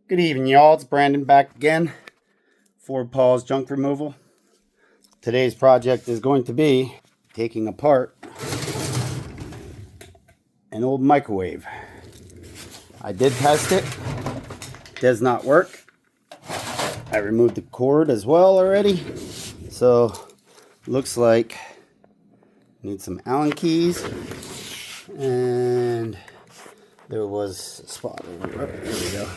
Good evening, y'all. It's Brandon back again for Paul's Junk Removal. Today's project is going to be taking apart an old microwave. I did test it. Does not work. I removed the cord as well already. So, looks like need some Allen keys. And there was a spot over there. There we go.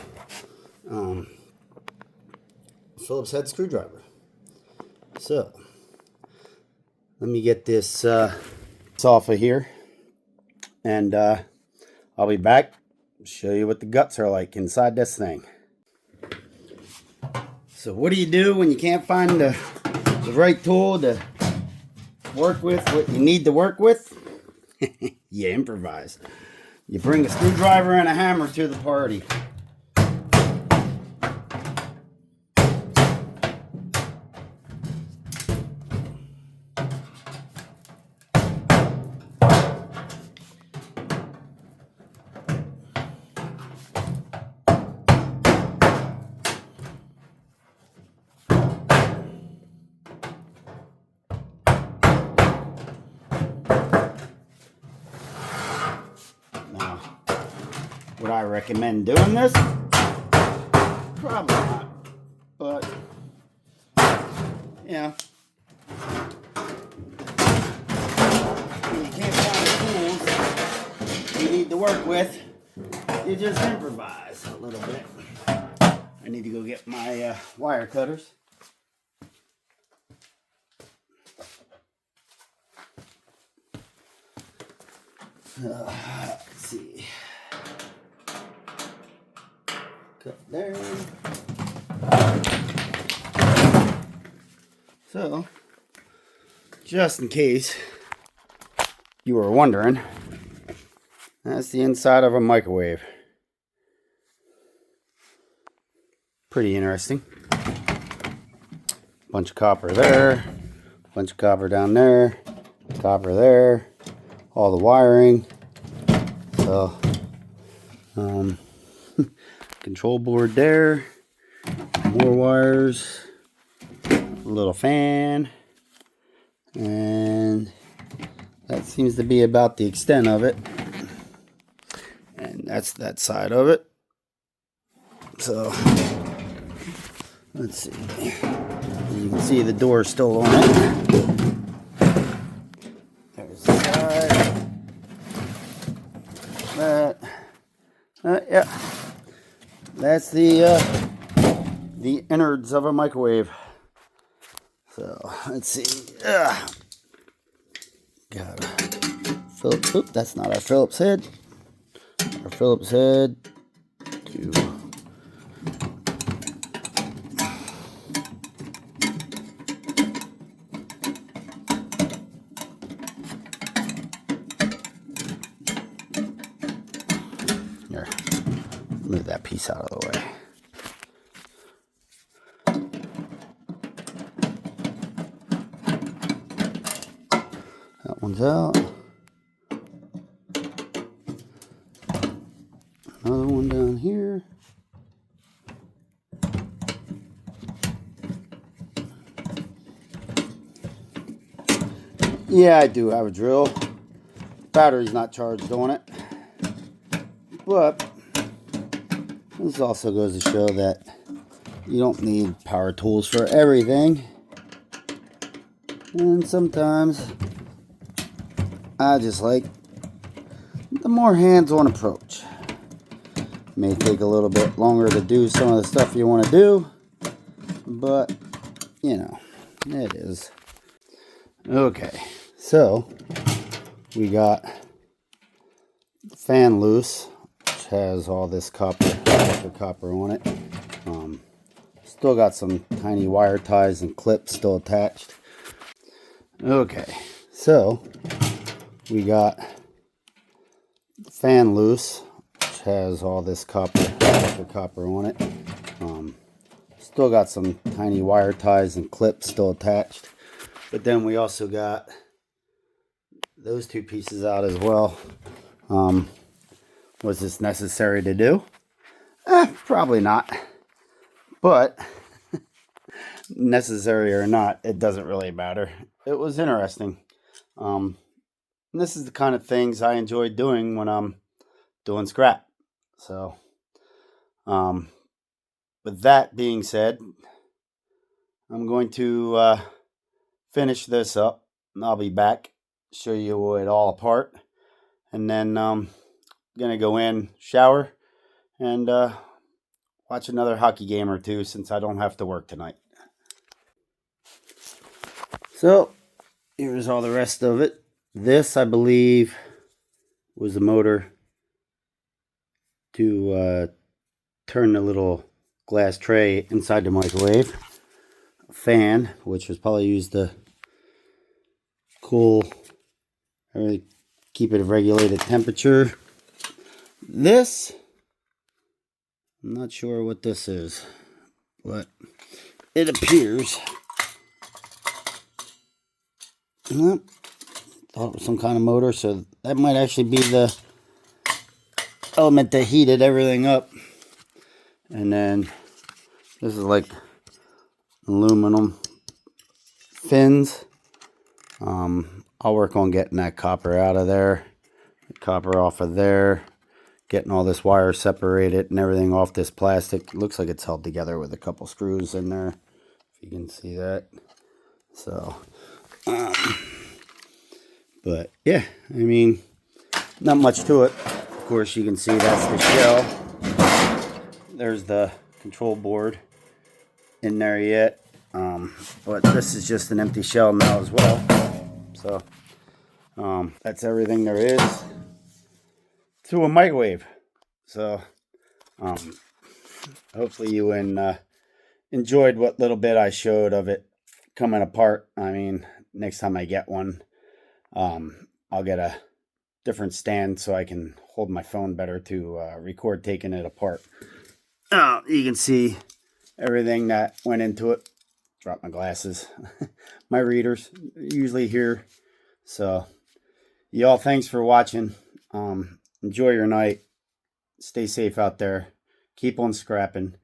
Phillips head screwdriver. So let me get this off of here, and I'll be back to show you what the guts are like inside this thing. So what do you do when you can't find the right tool to work with what you need to work with? You improvise. You bring a screwdriver and a hammer to the party. Would I recommend doing this? Probably not. But, yeah. When you can't find the tools you need to work with, you just improvise a little bit. I need to go get my wire cutters. Let's see. Cut there. So, just in case you were wondering, that's the inside of a microwave. Pretty interesting. Bunch of copper there, bunch of copper down there, copper there, all the wiring. So, control board there, more wires, a little fan, and that seems to be about the extent of it. And that's that side of it. So let's see. You can see the door still on it. There's the side. Yeah. That's the innards of a microwave. So let's see. Got a Phillips. Oop, that's not our Phillips head. Our Phillips head to here. Move that piece out of the way. That one's out. Another one down here. Yeah, I do have a drill. Battery's not charged on it. But this also goes to show that you don't need power tools for everything. And sometimes I just like the more hands-on approach. May take a little bit longer to do some of the stuff you want to do, but you know, it is. Okay, so we got the fan loose, which has all this copper on it. Still got some tiny wire ties and clips still attached. Okay, so we got the fan loose, which has all this copper on it. Still got some tiny wire ties and clips still attached. But then we also got those two pieces out as well. Was this necessary to do? Probably not. But necessary or not, it doesn't really matter. It was interesting. And this is the kind of things I enjoy doing when I'm doing scrap. So, um, with that being said, I'm going to finish this up, and I'll be back, show you it all apart, and then gonna go in, shower, and watch another hockey game or two since I don't have to work tonight. So here's all the rest of it. This, I believe, was the motor to turn the little glass tray inside the microwave. A fan, which was probably used to cool or keep it at regulated temperature. This, I'm not sure what this is, but it appears thought it was some kind of motor, so that might actually be the element that heated everything up. And then this is like aluminum fins. I'll work on getting that copper out of there, the copper off of there, getting all this wire separated and everything off this plastic. It looks like it's held together with a couple screws in there, if you can see that. So but yeah, I mean, not much to it. Of course, you can see that's the shell. There's the control board in there yet. But this is just an empty shell now as well. So that's everything there is to a microwave. So hopefully you enjoyed what little bit I showed of it coming apart. I mean, next time I get one, I'll get a different stand so I can hold my phone better to record taking it apart. You can see everything that went into it. Drop my glasses. My readers usually here. So y'all, thanks for watching. Enjoy your night. Stay safe out there. Keep on scrapping.